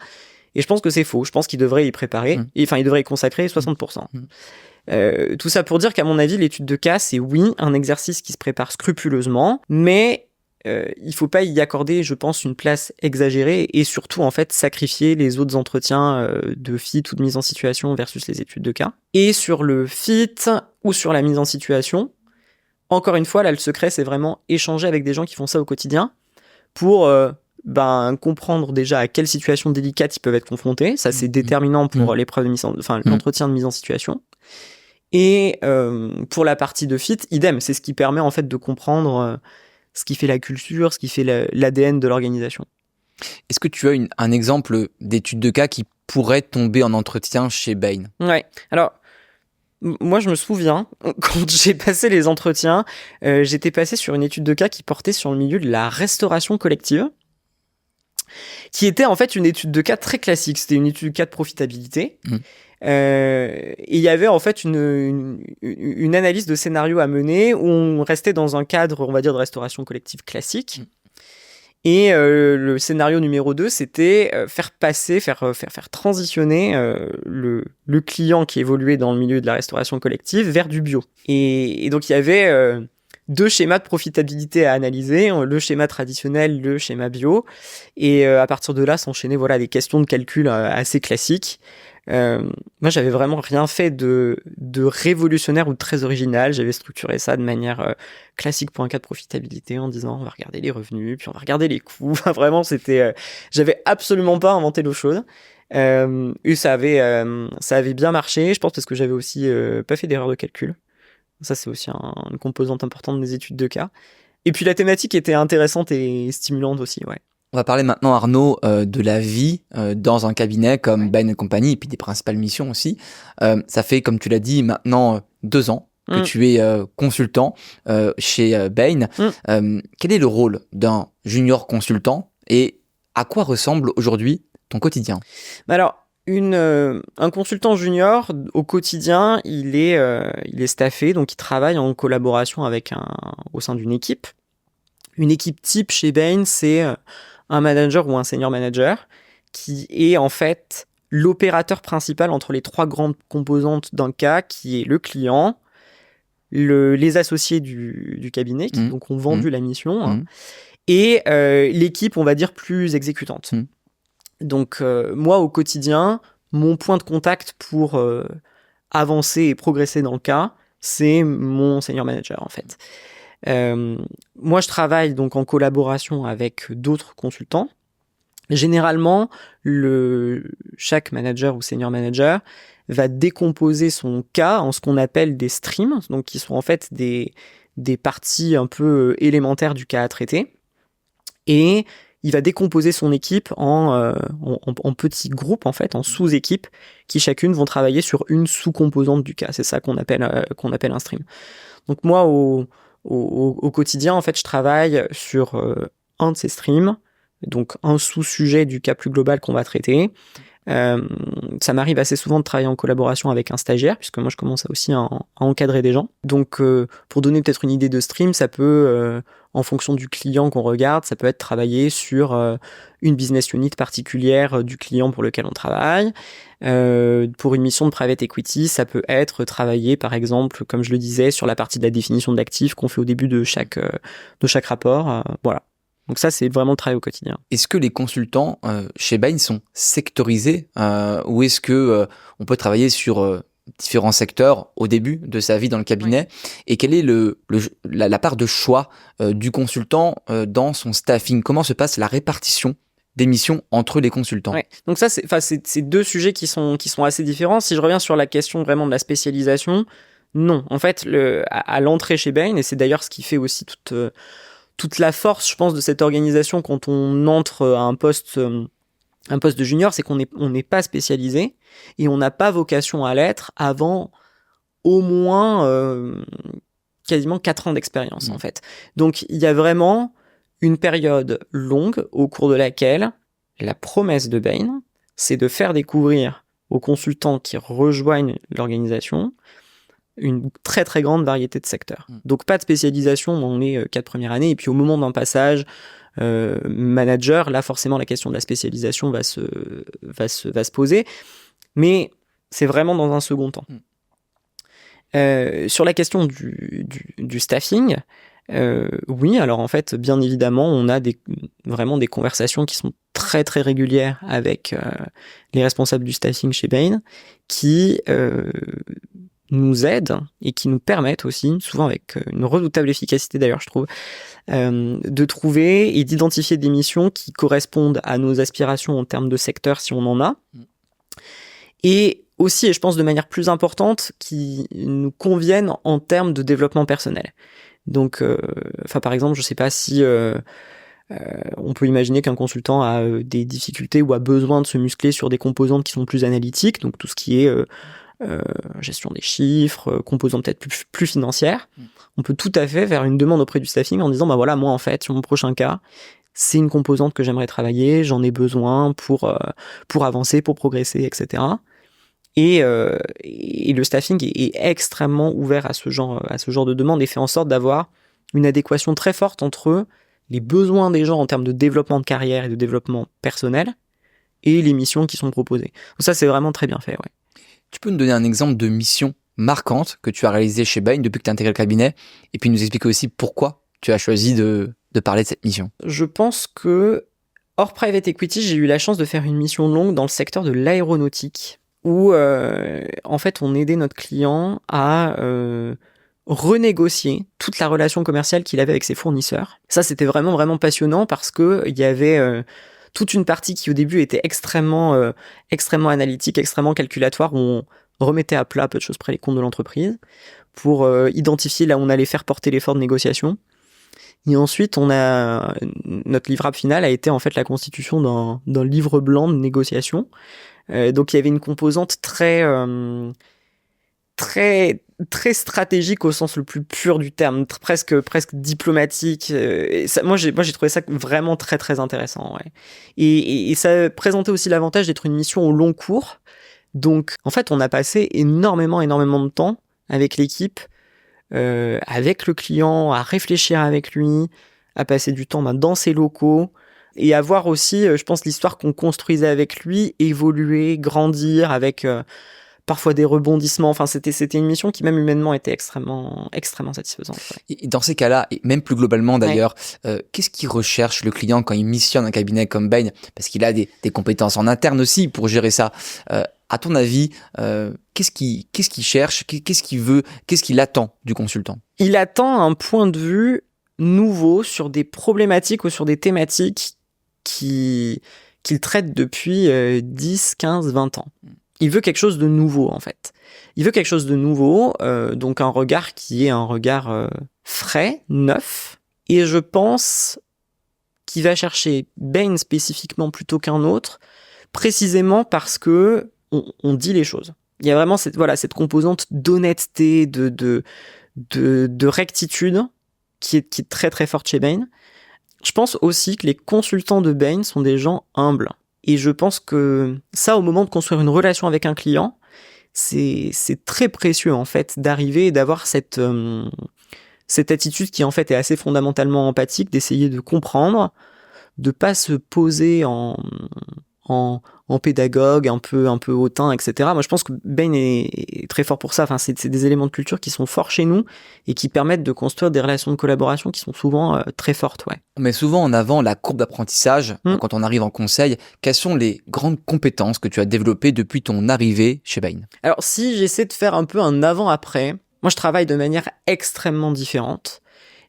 Et je pense que c'est faux. Je pense qu'ils devraient y préparer, ils devraient y consacrer 60%. Tout ça pour dire qu'à mon avis, l'étude de cas, c'est un exercice qui se prépare scrupuleusement, mais il faut pas y accorder, je pense, une place exagérée et surtout, en fait, sacrifier les autres entretiens de fit ou de mise en situation versus les études de cas. Et sur le fit ou sur la mise en situation, encore une fois, là, le secret, c'est vraiment échanger avec des gens qui font ça au quotidien pour comprendre déjà à quelle situation délicate ils peuvent être confrontés. Ça, c'est déterminant pour l'épreuve de l'entretien de mise en situation. Et pour la partie de fit, idem, c'est ce qui permet en fait de comprendre ce qui fait la culture, ce qui fait l'ADN de l'organisation. Est-ce que tu as un exemple d'étude de cas qui pourrait tomber en entretien chez Bain ? Ouais. Alors, moi, je me souviens, quand j'ai passé les entretiens, j'étais passé sur une étude de cas qui portait sur le milieu de la restauration collective, qui était en fait une étude de cas très classique. C'était une étude de cas de profitabilité. Et il y avait en fait une analyse de scénario à mener où on restait dans un cadre, on va dire, de restauration collective classique. Et le scénario numéro 2, c'était faire transitionner le client qui évoluait dans le milieu de la restauration collective vers du bio. Et donc il y avait 2 schémas de profitabilité à analyser, le schéma traditionnel, le schéma bio. Et à partir de là, s'enchaînaient des questions de calcul assez classiques. Moi, j'avais vraiment rien fait de révolutionnaire ou de très original. J'avais structuré ça de manière classique pour un cas de profitabilité en disant on va regarder les revenus, puis on va regarder les coûts. Vraiment, j'avais absolument pas inventé l'eau chaude. Et ça avait bien marché, je pense, parce que j'avais aussi pas fait d'erreur de calcul. Ça, c'est aussi une composante importante des études de cas. Et puis la thématique était intéressante et stimulante aussi, ouais. On va parler maintenant, Arnaud, de la vie dans un cabinet comme Bain & Company et puis des principales missions aussi. Ça fait, comme tu l'as dit, maintenant 2 ans que tu es consultant chez Bain. Quel est le rôle d'un junior consultant et à quoi ressemble aujourd'hui ton quotidien? Alors, un consultant junior, au quotidien, il est staffé, donc il travaille en collaboration au sein d'une équipe. Une équipe type chez Bain, c'est un manager ou un senior manager qui est en fait l'opérateur principal entre les 3 grandes composantes d'un cas, qui est le client, les associés du cabinet, qui donc ont vendu la mission, et l'équipe, on va dire, plus exécutante. Donc moi, au quotidien, mon point de contact pour avancer et progresser dans le cas, c'est mon senior manager, en fait. Moi, je travaille donc en collaboration avec d'autres consultants. Généralement, chaque manager ou senior manager va décomposer son cas en ce qu'on appelle des streams, donc qui sont en fait des parties un peu élémentaires du cas à traiter. Et il va décomposer son équipe en petits groupes, en fait, en sous-équipes, qui chacune vont travailler sur une sous-composante du cas. C'est ça qu'on appelle un stream. Donc moi, au quotidien, en fait, je travaille sur un de ces streams, donc un sous-sujet du cas plus global qu'on va traiter. Ça m'arrive assez souvent de travailler en collaboration avec un stagiaire, puisque moi je commence aussi à encadrer des gens. Donc pour donner peut-être une idée de stream, ça peut, en fonction du client qu'on regarde, ça peut être travailler sur une business unit particulière du client pour lequel on travaille. Pour une mission de private equity, ça peut être travailler, par exemple, comme je le disais, sur la partie de la définition de l'actif qu'on fait au début de chaque rapport. Voilà. Donc ça, c'est vraiment le travail au quotidien. Est-ce que les consultants chez Bain sont sectorisés ou est-ce que on peut travailler sur différents secteurs au début de sa vie dans le cabinet? Et quelle est la part de choix du consultant dans son staffing? Comment se passe la répartition des missions entre les consultants? Donc ça, c'est 2 sujets qui sont assez différents. Si je reviens sur la question vraiment de la spécialisation, non. En fait, à l'entrée chez Bain, et c'est d'ailleurs ce qui fait aussi toute la force, je pense, de cette organisation quand on entre à un poste de junior, c'est qu'on n'est pas spécialisé et on n'a pas vocation à l'être avant au moins quasiment 4 ans d'expérience, en fait. Donc, il y a vraiment une période longue au cours de laquelle la promesse de Bain, c'est de faire découvrir aux consultants qui rejoignent l'organisation une très très grande variété de secteurs. Donc pas de spécialisation dans les 4 premières années, et puis au moment d'un passage manager, là forcément la question de la spécialisation va se poser, mais c'est vraiment dans un second temps. Sur la question du staffing, oui, alors en fait, bien évidemment, on a vraiment des conversations qui sont très très régulières avec les responsables du staffing chez Bain, qui nous aident et qui nous permettent aussi, souvent avec une redoutable efficacité d'ailleurs je trouve, de trouver et d'identifier des missions qui correspondent à nos aspirations en termes de secteur si on en a, et aussi, et je pense de manière plus importante, qui nous conviennent en termes de développement personnel. Donc, par exemple, je sais pas si on peut imaginer qu'un consultant a des difficultés ou a besoin de se muscler sur des composantes qui sont plus analytiques, donc tout ce qui est gestion des chiffres, composants peut-être plus financières. On peut tout à fait faire une demande auprès du staffing en disant bah voilà, moi en fait sur mon prochain cas c'est une composante que j'aimerais travailler, j'en ai besoin pour avancer, pour progresser, etc. Et le staffing est extrêmement ouvert à ce genre de demande et fait en sorte d'avoir une adéquation très forte entre les besoins des gens en termes de développement de carrière et de développement personnel et les missions qui sont proposées. Donc ça c'est vraiment très bien fait, ouais. Tu peux nous donner un exemple de mission marquante que tu as réalisée chez Bain depuis que tu as intégré le cabinet et puis nous expliquer aussi pourquoi tu as choisi de parler de cette mission? Je pense que, hors private equity, j'ai eu la chance de faire une mission longue dans le secteur de l'aéronautique où, en fait, on aidait notre client à renégocier toute la relation commerciale qu'il avait avec ses fournisseurs. Ça, c'était vraiment, vraiment passionnant parce que il y avait toute une partie qui au début était extrêmement analytique, extrêmement calculatoire, où on remettait à plat peu de choses près les comptes de l'entreprise, pour identifier là où on allait faire porter l'effort de négociation. Et ensuite, notre livrable final a été en fait la constitution d'un livre blanc de négociation. Donc il y avait une composante très stratégique au sens le plus pur du terme, presque diplomatique. Et ça, moi j'ai trouvé ça vraiment très très intéressant. Ouais. Et ça présentait aussi l'avantage d'être une mission au long cours. Donc en fait, on a passé énormément de temps avec l'équipe, avec le client, à réfléchir avec lui, à passer du temps dans ses locaux et à voir aussi, je pense, l'histoire qu'on construisait avec lui évoluer, grandir avec parfois des rebondissements. Enfin, c'était une mission qui même humainement était extrêmement satisfaisante. Ouais. Et dans ces cas-là, et même plus globalement d'ailleurs, qu'est-ce qu'il recherche le client quand il missionne un cabinet comme Bain? Parce qu'il a des compétences en interne aussi pour gérer ça. À ton avis, qu'est-ce qu'il cherche? Qu'est-ce qu'il veut? Qu'est-ce qu'il attend du consultant? Il attend un point de vue nouveau sur des problématiques ou sur des thématiques qu'il traite depuis 10, 15, 20 ans. Il veut quelque chose de nouveau, en fait. Il veut quelque chose de nouveau, donc un regard qui est un regard frais, neuf. Et je pense qu'il va chercher Bain spécifiquement plutôt qu'un autre, précisément parce que on dit les choses. Il y a vraiment cette composante d'honnêteté, de rectitude qui est très très forte chez Bain. Je pense aussi que les consultants de Bain sont des gens humbles. Et je pense que ça, au moment de construire une relation avec un client, c'est très précieux en fait d'arriver et d'avoir cette attitude qui en fait est assez fondamentalement empathique, d'essayer de comprendre, de pas se poser en pédagogue, un peu hautain, etc. Moi, je pense que Bain est très fort pour ça. Enfin, c'est des éléments de culture qui sont forts chez nous et qui permettent de construire des relations de collaboration qui sont souvent très fortes. Ouais. On met souvent en avant la courbe d'apprentissage quand on arrive en conseil. Quelles sont les grandes compétences que tu as développées depuis ton arrivée chez Bain? Alors, si j'essaie de faire un peu un avant-après, moi, je travaille de manière extrêmement différente.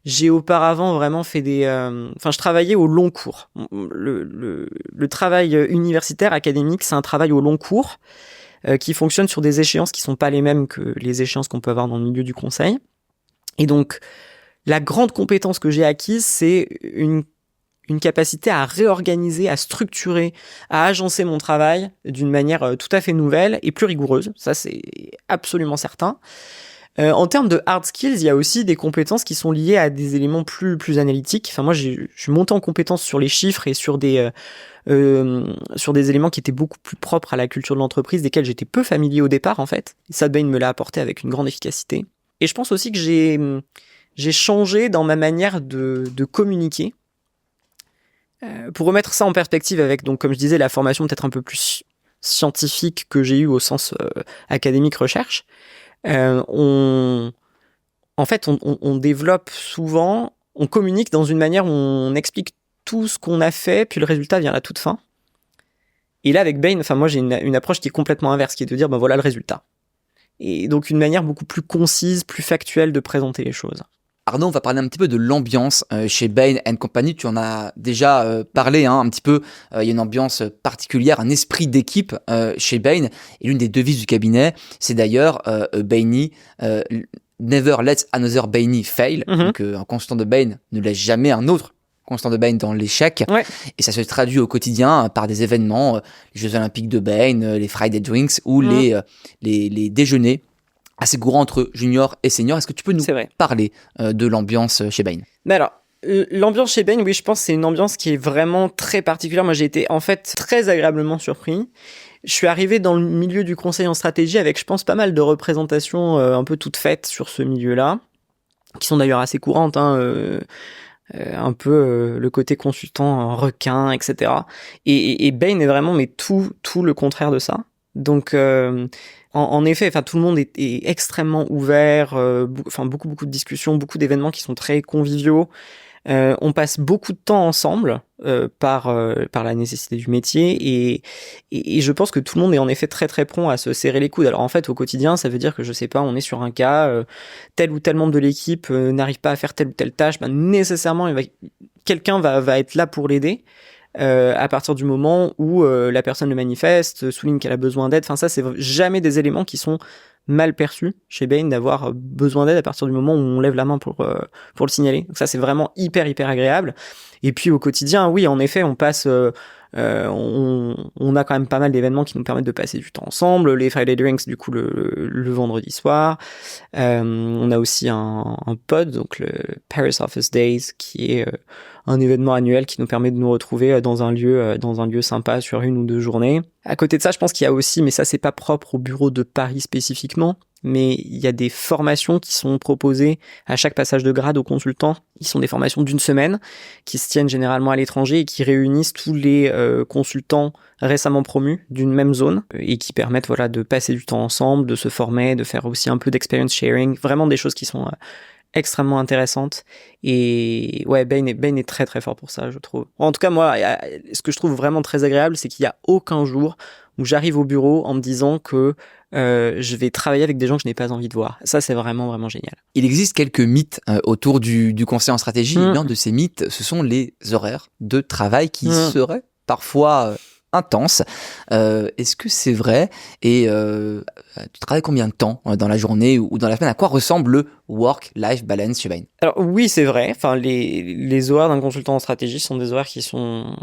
J'ai auparavant vraiment fait je travaillais au long cours. Le travail universitaire, académique, c'est un travail au long cours qui fonctionne sur des échéances qui sont pas les mêmes que les échéances qu'on peut avoir dans le milieu du conseil. Et donc, la grande compétence que j'ai acquise, c'est une capacité à réorganiser, à structurer, à agencer mon travail d'une manière tout à fait nouvelle et plus rigoureuse. Ça, c'est absolument certain. En termes de hard skills, il y a aussi des compétences qui sont liées à des éléments plus analytiques. Enfin, moi, je suis monté en compétences sur les chiffres et sur des éléments qui étaient beaucoup plus propres à la culture de l'entreprise, desquels j'étais peu familier au départ, en fait. Et ça, Bain me l'a apporté avec une grande efficacité. Et je pense aussi que j'ai changé dans ma manière de communiquer. Pour remettre ça en perspective avec, donc, comme je disais, la formation peut-être un peu plus scientifique que j'ai eue au sens académique recherche, on développe souvent, on communique dans une manière où on explique tout ce qu'on a fait, puis le résultat vient à la toute fin. Et là, avec Bain, moi, j'ai une approche qui est complètement inverse, qui est de dire, voilà le résultat. Et donc, une manière beaucoup plus concise, plus factuelle de présenter les choses. Arnaud, on va parler un petit peu de l'ambiance chez Bain & Company. Tu en as déjà parlé un petit peu. Il y a une ambiance particulière, un esprit d'équipe chez Bain. Et l'une des devises du cabinet, c'est d'ailleurs Bainy, never let another Bainy fail. Donc un consultant de Bain ne laisse jamais un autre consultant de Bain dans l'échec. Ouais. Et ça se traduit au quotidien par des événements, les Jeux Olympiques de Bain, les Friday Drinks ou les déjeuners assez courant entre junior et senior. Est-ce que tu peux nous parler de l'ambiance chez Bain? Mais alors, l'ambiance chez Bain, oui, je pense que c'est une ambiance qui est vraiment très particulière. Moi, j'ai été en fait très agréablement surpris. Je suis arrivé dans le milieu du conseil en stratégie avec, je pense, pas mal de représentations un peu toutes faites sur ce milieu-là, qui sont d'ailleurs assez courantes, un peu le côté consultant requin, etc. Et Bain est vraiment tout le contraire de ça. Donc, en effet, tout le monde est extrêmement ouvert, beaucoup de discussions, beaucoup d'événements qui sont très conviviaux. On passe beaucoup de temps ensemble par la nécessité du métier et je pense que tout le monde est en effet très très prompt à se serrer les coudes. Alors en fait, au quotidien, ça veut dire que je sais pas, on est sur un cas, tel ou tel membre de l'équipe n'arrive pas à faire telle ou telle tâche, nécessairement quelqu'un va être là pour l'aider. À partir du moment où la personne le manifeste, souligne qu'elle a besoin d'aide. Ça, c'est jamais des éléments qui sont mal perçu chez Bain d'avoir besoin d'aide à partir du moment où on lève la main pour le signaler. Donc ça, c'est vraiment hyper agréable. Et puis au quotidien, oui, en effet, on passe... on a quand même pas mal d'événements qui nous permettent de passer du temps ensemble. Les Friday Drinks, du coup, le vendredi soir. On a aussi un pod, donc le Paris Office Days, qui est un événement annuel qui nous permet de nous retrouver dans un lieu sympa sur 1 ou 2 journées. À côté de ça, je pense qu'il y a aussi, mais ça c'est pas propre au bureau de Paris spécifiquement, mais il y a des formations qui sont proposées à chaque passage de grade aux consultants. Ils sont des formations d'1 semaine qui se tiennent généralement à l'étranger et qui réunissent tous les consultants récemment promus d'une même zone et qui permettent voilà de passer du temps ensemble, de se former, de faire aussi un peu d'experience sharing, vraiment des choses qui sont extrêmement intéressantes. Et ouais, Bain est très très fort pour ça, je trouve. En tout cas, moi, ce que je trouve vraiment très agréable, c'est qu'il y a aucun jour où j'arrive au bureau en me disant que je vais travailler avec des gens que je n'ai pas envie de voir. Ça, c'est vraiment vraiment génial. Il existe quelques mythes autour du conseil en stratégie. Et l'un de ces mythes, ce sont les horaires de travail qui seraient parfois intenses. Est-ce que c'est vrai? Et tu travailles combien de temps dans la journée ou dans la semaine? À quoi ressemble le work-life balance chez Bain? Alors oui, c'est vrai. Enfin, les horaires d'un consultant en stratégie sont des horaires qui sont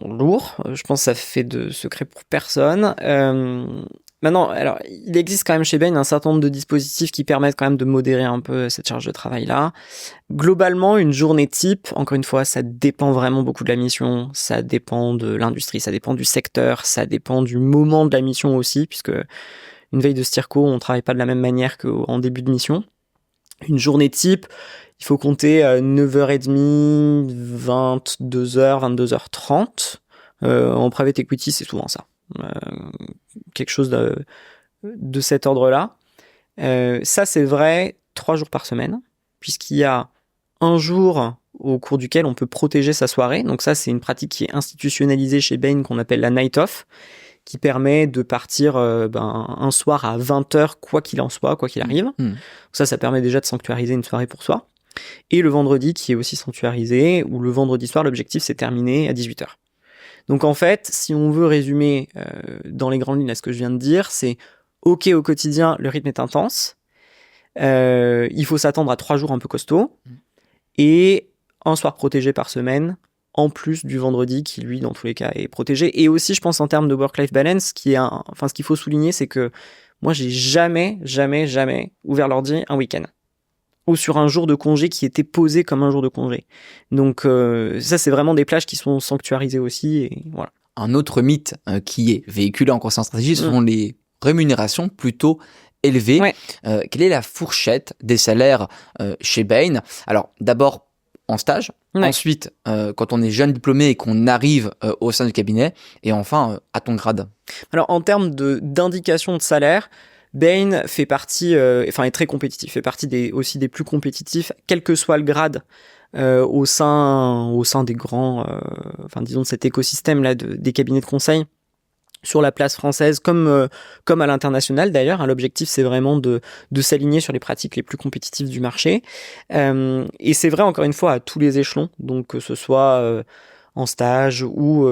lourds. Je pense que ça fait de secret pour personne. Maintenant, alors, il existe quand même chez Bain un certain nombre de dispositifs qui permettent quand même de modérer un peu cette charge de travail-là. Globalement, une journée type, encore une fois, ça dépend vraiment beaucoup de la mission, ça dépend de l'industrie, ça dépend du secteur, ça dépend du moment de la mission aussi, puisque une veille de Stirco, on travaille pas de la même manière qu'en début de mission. Une journée type, il faut compter 9h30, 22h, 22h30. En private equity, c'est souvent ça. Quelque chose de cet ordre-là. Ça, c'est vrai 3 jours par semaine, puisqu'il y a un jour au cours duquel on peut protéger sa soirée. Donc ça, c'est une pratique qui est institutionnalisée chez Bain, qu'on appelle la night off, qui permet de partir un soir à 20h, quoi qu'il en soit, quoi qu'il arrive. Ça permet déjà de sanctuariser une soirée pour soi. Et le vendredi, qui est aussi sanctuarisé, où le vendredi soir, l'objectif, c'est terminé à 18h. Donc en fait, si on veut résumer dans les grandes lignes à ce que je viens de dire, c'est OK au quotidien, le rythme est intense, il faut s'attendre à 3 jours un peu costauds, et un soir protégé par semaine, en plus du vendredi qui, lui, dans tous les cas, est protégé. Et aussi, je pense, en termes de work-life balance, ce qu'il faut souligner, c'est que moi, j'ai jamais ouvert l'ordi un week-end. Ou sur un jour de congé qui était posé comme un jour de congé. Donc ça, c'est vraiment des plages qui sont sanctuarisées aussi. Et voilà. Un autre mythe qui est véhiculé en conseil en stratégie, ce sont les rémunérations plutôt élevées. Ouais. Quelle est la fourchette des salaires chez Bain? Alors, d'abord, en stage. Ouais. Ensuite, quand on est jeune diplômé et qu'on arrive au sein du cabinet. Et enfin, à ton grade. Alors, en termes d'indication de salaire, Bain fait partie, est très compétitif, fait partie aussi des plus compétitifs, quel que soit le grade au sein des grands, disons de cet écosystème là des cabinets de conseil sur la place française, comme à l'international d'ailleurs. L'objectif, c'est vraiment de s'aligner sur les pratiques les plus compétitives du marché, et c'est vrai encore une fois à tous les échelons, donc que ce soit en stage ou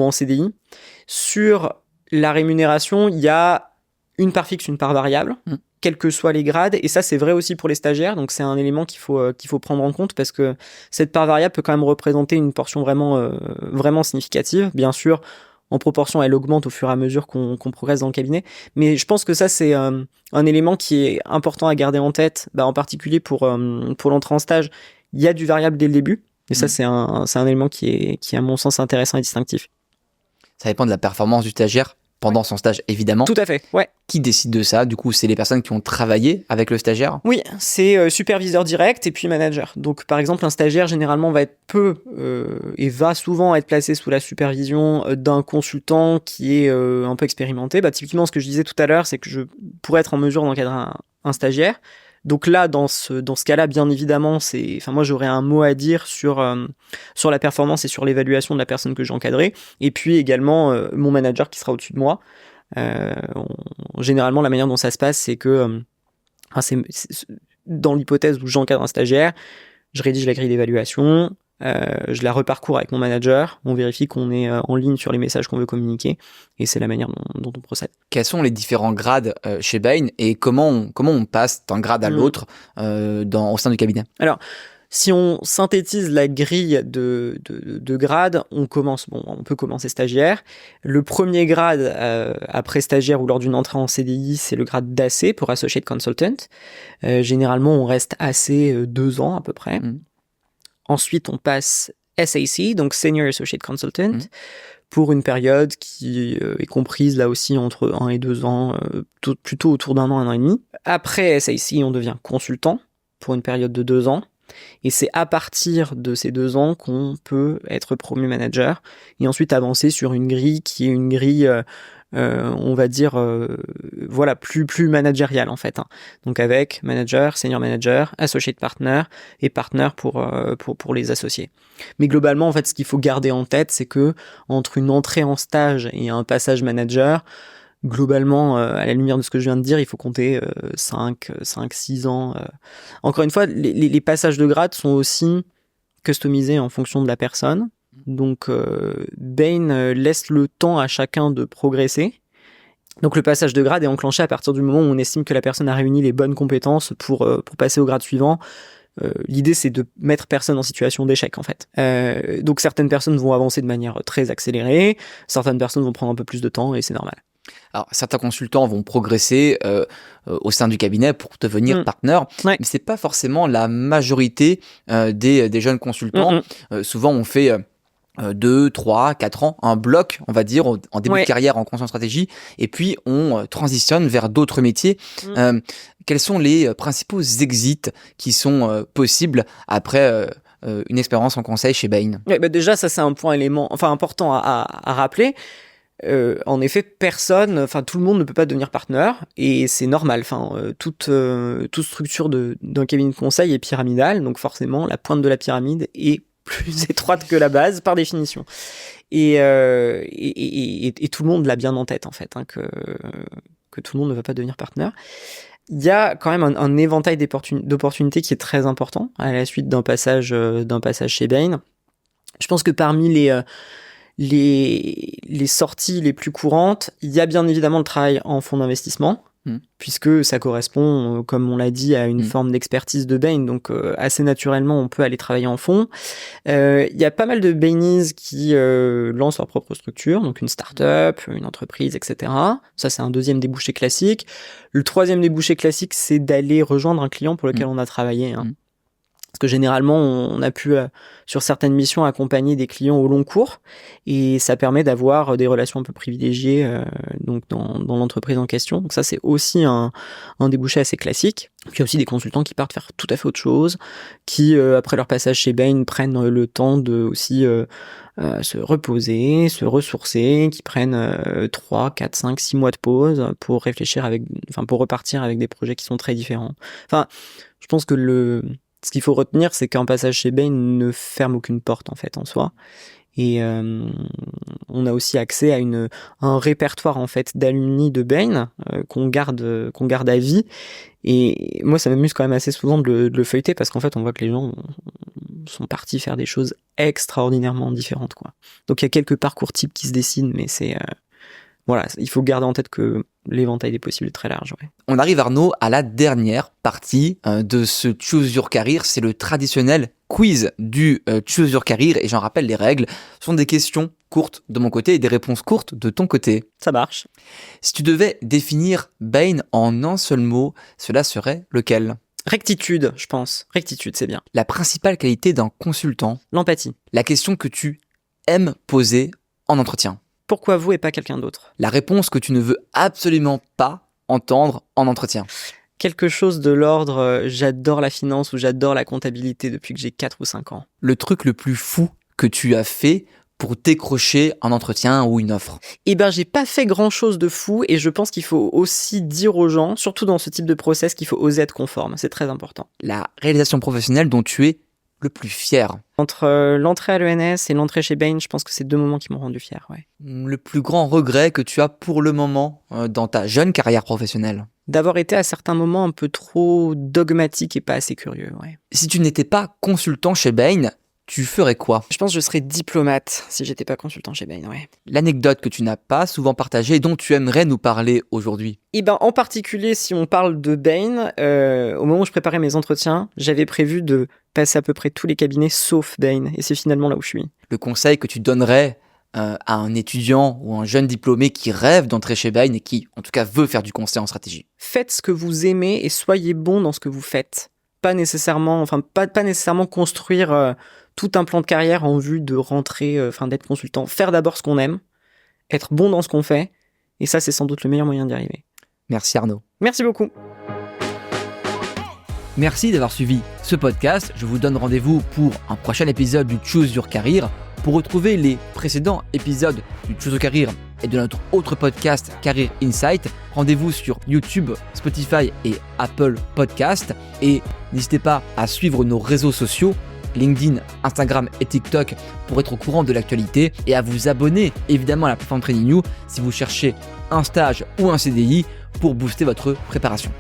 en CDI. Sur la rémunération, il y a une part fixe, une part variable, quels que soient les grades. Et ça, c'est vrai aussi pour les stagiaires. Donc, c'est un élément qu'il faut prendre en compte, parce que cette part variable peut quand même représenter une portion vraiment significative. Bien sûr, en proportion, elle augmente au fur et à mesure qu'on progresse dans le cabinet. Mais je pense que ça, c'est un élément qui est important à garder en tête, en particulier pour l'entrée en stage. Il y a du variable dès le début. Et ça, c'est un élément qui est, à mon sens, intéressant et distinctif. Ça dépend de la performance du stagiaire pendant son stage, évidemment. Tout à fait, ouais. Qui décide de ça? Du coup, c'est les personnes qui ont travaillé avec le stagiaire? Oui, c'est superviseur direct et puis manager. Donc, par exemple, un stagiaire, généralement, va être et va souvent être placé sous la supervision d'un consultant qui est un peu expérimenté. Typiquement, ce que je disais tout à l'heure, c'est que je pourrais être en mesure d'encadrer un stagiaire. Donc là, dans ce cas-là, bien évidemment, moi, j'aurais un mot à dire sur la performance et sur l'évaluation de la personne que j'ai encadrée. Et puis également, mon manager qui sera au-dessus de moi. Généralement, la manière dont ça se passe, c'est que c'est dans l'hypothèse où j'encadre un stagiaire, je rédige la grille d'évaluation, je la reparcours avec mon manager, on vérifie qu'on est en ligne sur les messages qu'on veut communiquer, et c'est la manière dont on procède. Quels sont les différents grades chez Bain et comment on passe d'un grade à l'autre au sein du cabinet? Alors, si on synthétise la grille de grades, on peut commencer stagiaire. Le premier grade après stagiaire ou lors d'une entrée en CDI, c'est le grade d'AC pour Associate Consultant. Généralement, on reste AC 2 ans à peu près. Ensuite, on passe SAC, donc Senior Associate Consultant, pour une période qui est comprise là aussi entre 1 et 2 ans, plutôt autour d'1 an, 1 an et demi. Après SAC, on devient consultant pour une période de 2 ans. Et c'est à partir de ces 2 ans qu'on peut être promu manager et ensuite avancer sur une grille qui est une grille, on va dire, plus managériale en fait. Donc avec manager, senior manager, associate partner et partner pour les associés. Mais globalement, en fait, ce qu'il faut garder en tête, c'est que entre une entrée en stage et un passage manager, globalement, à la lumière de ce que je viens de dire, il faut compter 5-6 ans. Encore une fois, les passages de grade sont aussi customisés en fonction de la personne. Donc, Bain laisse le temps à chacun de progresser. Donc, le passage de grade est enclenché à partir du moment où on estime que la personne a réuni les bonnes compétences pour passer au grade suivant. L'idée, c'est de mettre personne en situation d'échec, en fait. Donc, certaines personnes vont avancer de manière très accélérée, certaines personnes vont prendre un peu plus de temps, et c'est normal. Alors, certains consultants vont progresser au sein du cabinet pour devenir partenaire, mais c'est pas forcément la majorité des jeunes consultants. Souvent, on fait 2, 3, 4 ans, un bloc, on va dire, en début de carrière en conseil en stratégie, et puis on transitionne vers d'autres métiers. Quels sont les principaux exits qui sont possibles après une expérience en conseil chez Bain? Déjà, ça c'est un point important à rappeler. En effet, tout le monde ne peut pas devenir partenaire et c'est normal. Toute structure d'un cabinet de conseil est pyramidale, donc forcément la pointe de la pyramide est plus étroite que la base par définition. Et tout le monde l'a bien en tête en fait, que tout le monde ne va pas devenir partenaire. Il y a quand même un éventail d'opportunités qui est très important à la suite d'un passage chez Bain. Je pense que parmi les sorties les plus courantes, il y a bien évidemment le travail en fonds d'investissement, puisque ça correspond, comme on l'a dit, à une forme d'expertise de Bain, donc assez naturellement, on peut aller travailler en fonds. Il y a pas mal de Bainies qui lancent leur propre structure, donc une start-up, une entreprise, etc. Ça, c'est un deuxième débouché classique. Le troisième débouché classique, c'est d'aller rejoindre un client pour lequel on a travaillé. Parce que généralement, on a pu, sur certaines missions, accompagner des clients au long cours, et ça permet d'avoir des relations un peu privilégiées donc dans l'entreprise en question. Donc ça, c'est aussi un débouché assez classique. Puis il y a aussi des consultants qui partent faire tout à fait autre chose, qui, après leur passage chez Bain, prennent le temps de aussi se reposer, se ressourcer, qui prennent 3, 4, 5, 6 mois de pause pour réfléchir pour repartir avec des projets qui sont très différents. Je pense que ce qu'il faut retenir, c'est qu'un passage chez Bain ne ferme aucune porte en fait en soi. Et on a aussi accès à un répertoire en fait d'alumni de Bain qu'on garde à vie. Et moi, ça m'amuse quand même assez souvent de le feuilleter parce qu'en fait, on voit que les gens sont partis faire des choses extraordinairement différentes, quoi. Donc il y a quelques parcours types qui se dessinent, mais c'est voilà, il faut garder en tête que l'éventail des possibles est très large. Ouais. On arrive, Arnaud, à la dernière partie de ce Choose Your Career. C'est le traditionnel quiz du Choose Your Career. Et j'en rappelle les règles. Ce sont des questions courtes de mon côté et des réponses courtes de ton côté. Ça marche. Si tu devais définir Bain en un seul mot, cela serait lequel ? Rectitude, je pense. Rectitude, c'est bien. La principale qualité d'un consultant ? L'empathie. La question que tu aimes poser en entretien ? Pourquoi vous et pas quelqu'un d'autre ? La réponse que tu ne veux absolument pas entendre en entretien. Quelque chose de l'ordre j'adore la finance ou j'adore la comptabilité depuis que j'ai 4 ou 5 ans. Le truc le plus fou que tu as fait pour décrocher un entretien ou une offre ? J'ai pas fait grand chose de fou et je pense qu'il faut aussi dire aux gens, surtout dans ce type de process, qu'il faut oser être conforme. C'est très important. La réalisation professionnelle dont tu es le plus fier ? Entre l'entrée à l'ENS et l'entrée chez Bain, je pense que c'est 2 moments qui m'ont rendu fier. Ouais. Le plus grand regret que tu as pour le moment dans ta jeune carrière professionnelle ? D'avoir été à certains moments un peu trop dogmatique et pas assez curieux. Ouais. Si tu n'étais pas consultant chez Bain, tu ferais quoi? Je pense que je serais diplomate si j'étais pas consultant chez Bain, ouais. L'anecdote que tu n'as pas souvent partagée et dont tu aimerais nous parler aujourd'hui? Et ben, en particulier, si on parle de Bain, au moment où je préparais mes entretiens, j'avais prévu de passer à peu près tous les cabinets sauf Bain, et c'est finalement là où je suis. Le conseil que tu donnerais à un étudiant ou un jeune diplômé qui rêve d'entrer chez Bain et qui, en tout cas, veut faire du conseil en stratégie? Faites ce que vous aimez et soyez bon dans ce que vous faites. Pas nécessairement construire tout un plan de carrière en vue de rentrer, d'être consultant. Faire d'abord ce qu'on aime, être bon dans ce qu'on fait, et ça, c'est sans doute le meilleur moyen d'y arriver. Merci Arnaud. Merci beaucoup. Merci d'avoir suivi ce podcast. Je vous donne rendez-vous pour un prochain épisode du Choose Your Career. Pour retrouver les précédents épisodes du Choose Your Career et de notre autre podcast Career Insight, rendez-vous sur YouTube, Spotify et Apple Podcast. Et n'hésitez pas à suivre nos réseaux sociaux, LinkedIn, Instagram et TikTok pour être au courant de l'actualité et à vous abonner évidemment à la plateforme TrainingNew si vous cherchez un stage ou un CDI pour booster votre préparation.